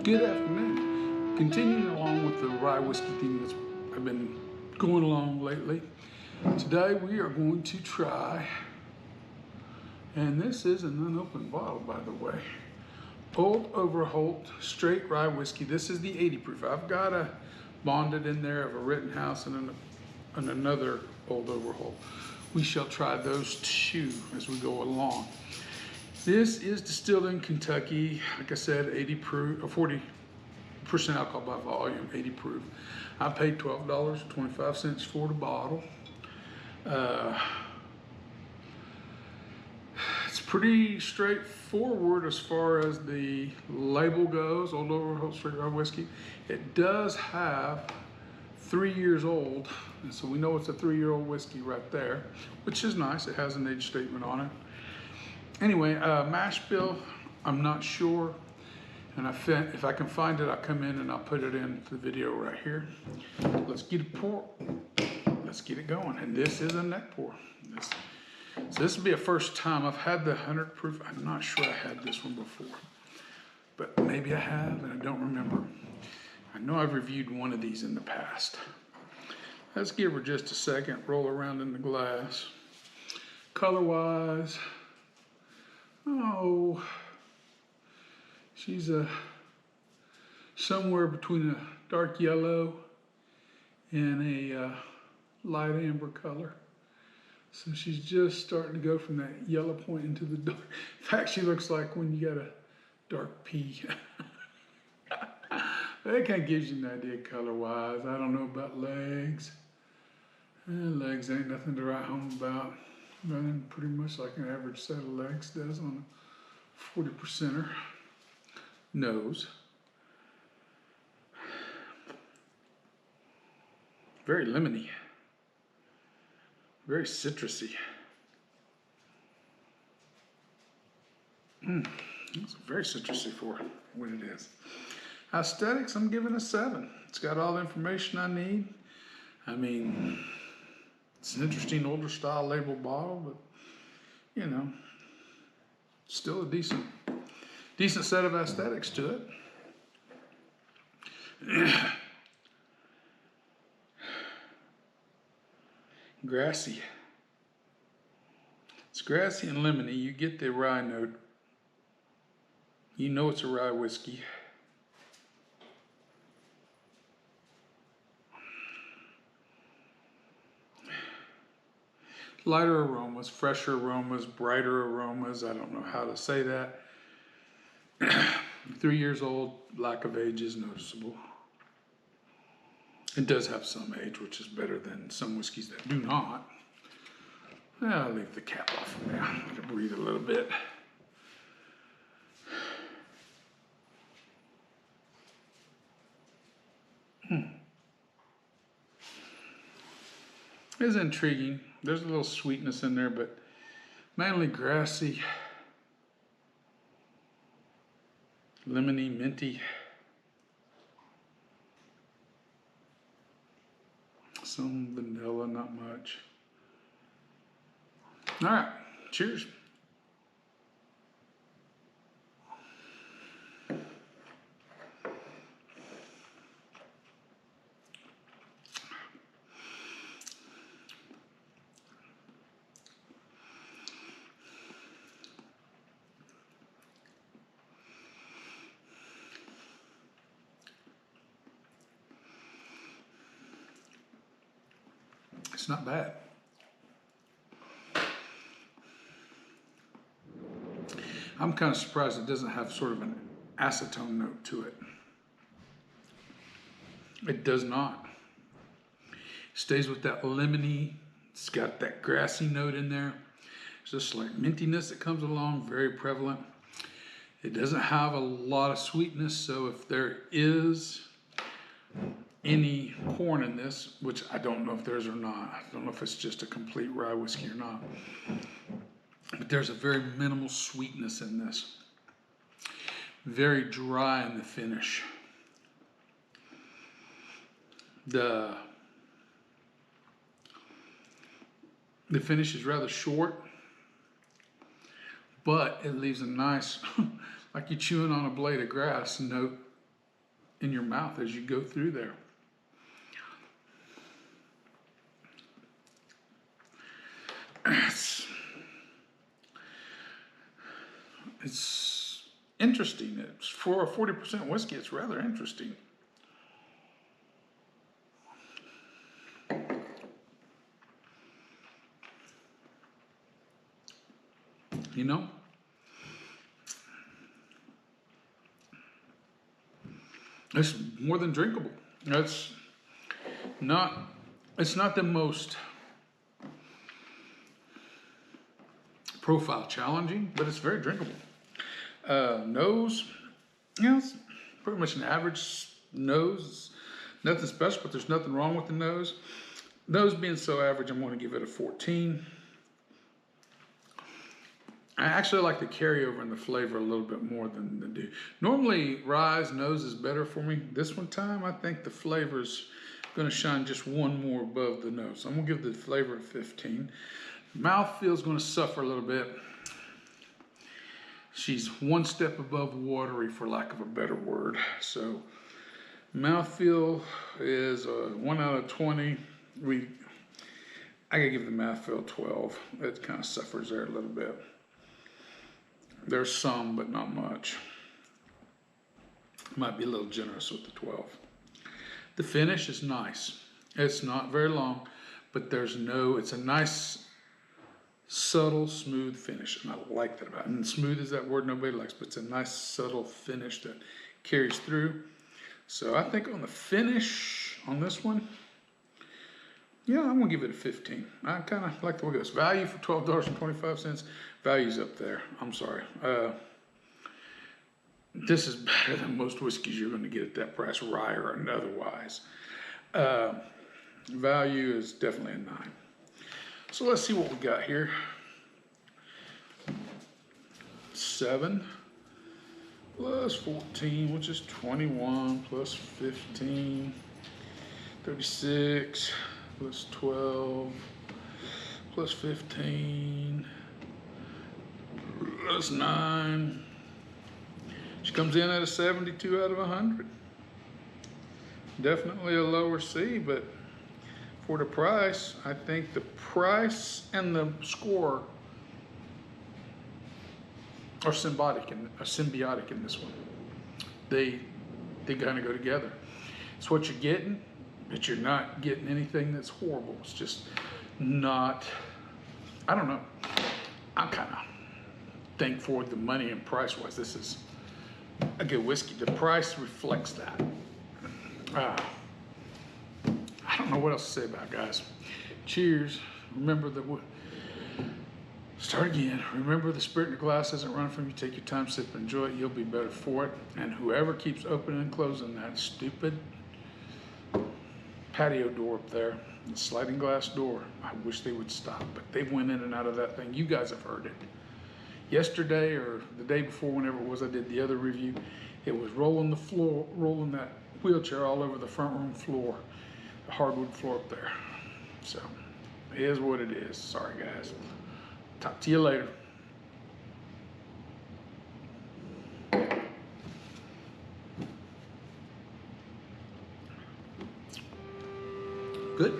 Good afternoon. Continuing along with the rye whiskey theme that I've been going along lately. Today we are going to try, and this is an unopened bottle by the way, Old Overholt straight rye whiskey. This is the 80 proof. I've got a bonded in there of a Rittenhouse and another Old Overholt. We shall try those two as we go along. This is distilled in Kentucky, like I said, 80 proof, or 40% alcohol by volume, 80 proof. I paid $12.25 for the bottle. It's pretty straightforward as far as the label goes, Old Overholt Straight Rye Whiskey. It does have 3 years old, and so we know it's a 3-year-old whiskey right there, which is nice. It has an age statement on it. Anyway, mash bill, I'm not sure, and if I can find it, I'll come in and I'll put it in the video right here. Let's get it pour. Let's get it going, and this is a neck pour. So this will be a first time. I've had the 100 proof. I'm not sure I had this one before, but maybe I have, and I don't remember. I know I've reviewed one of these in the past. Let's give her just a second, roll around in the glass. Color-wise, oh, she's somewhere between a dark yellow and a light amber color. So she's just starting to go from that yellow point into the dark. In fact, she looks like when you got a dark pea. That kind of gives you an idea color-wise. I don't know about legs. Legs ain't nothing to write home about. Running pretty much like an average set of legs does on a 40%er. Nose. Very lemony. Very citrusy. It's very citrusy for what it is. Aesthetics, I'm giving a 7. It's got all the information I need. I mean, it's an interesting older style label bottle, but you know, still a decent set of aesthetics to it. Grassy. It's grassy and lemony. You get the rye note. You know it's a rye whiskey. Lighter aromas, fresher aromas, brighter aromas. I don't know how to say that. 3 years old, lack of age is noticeable. It does have some age, which is better than some whiskeys that do not. I'll leave the cap off for now. I can breathe a little bit. It's intriguing. There's a little sweetness in there, but mainly grassy, lemony, minty. Some vanilla, not much. All right, cheers. It's not bad. I'm kind of surprised it doesn't have sort of an acetone note to it. It does not. It stays with that lemony. It's got that grassy note in there. There's a slight mintiness that comes along, very prevalent. It doesn't have a lot of sweetness, so if there is any corn in this, which I don't know if there's or not. I don't know if it's just a complete rye whiskey or not. But there's a very minimal sweetness in this. Very dry in the finish. The finish is rather short, but it leaves a nice, like you're chewing on a blade of grass note in your mouth as you go through there. It's interesting. It's for a 40% whiskey, it's rather interesting. You know? It's more than drinkable. It's not the most profile challenging, but it's very drinkable. Nose, it's pretty much an average nose. Nothing special, but there's nothing wrong with the nose. Nose being so average, I'm going to give it a 14. I actually like the carryover in the flavor a little bit more than the do. Normally, rye's nose is better for me. This one time, I think the flavor's going to shine just one more above the nose. So I'm going to give the flavor a 15. Mouthfeel's going to suffer a little bit. She's one step above watery, for lack of a better word. So mouthfeel is a 1 out of 20. I gotta give the mouthfeel 12. It kind of suffers there a little bit. There's some, but not much. Might be a little generous with the 12. The finish is nice. It's not very long, but it's a nice, subtle, smooth finish, and I like that about it. And smooth is that word nobody likes, but it's a nice, subtle finish that carries through. So I think on the finish on this one, yeah, I'm gonna give it a 15. I kind of like the way it goes. Value for $12.25. Value's up there. I'm sorry. This is better than most whiskeys you're gonna get at that price, rye or otherwise. Value is definitely a 9. So let's see what we got here. 7 plus 14, which is 21, plus 15, 36, plus 12, plus 15, plus 9. She comes in at a 72 out of 100. Definitely a lower C, but for the price, I think the price and the score are symbiotic in this one. They kind of go together. It's what you're getting, but you're not getting anything that's horrible. It's just not, I don't know. I'm kind of think for the money and price wise, this is a good whiskey. The price reflects that. I don't know what else to say about it, guys. Cheers. Remember start again. Remember the spirit in the glass isn't running from you. Take your time, sip, enjoy it. You'll be better for it. And whoever keeps opening and closing that stupid patio door up there, the sliding glass door, I wish they would stop. But they went in and out of that thing. You guys have heard it. Yesterday or the day before, whenever it was, I did the other review. It was rolling that wheelchair all over the front room floor. The hardwood floor up there. So it is what it is. Sorry guys. Talk to you later. Good.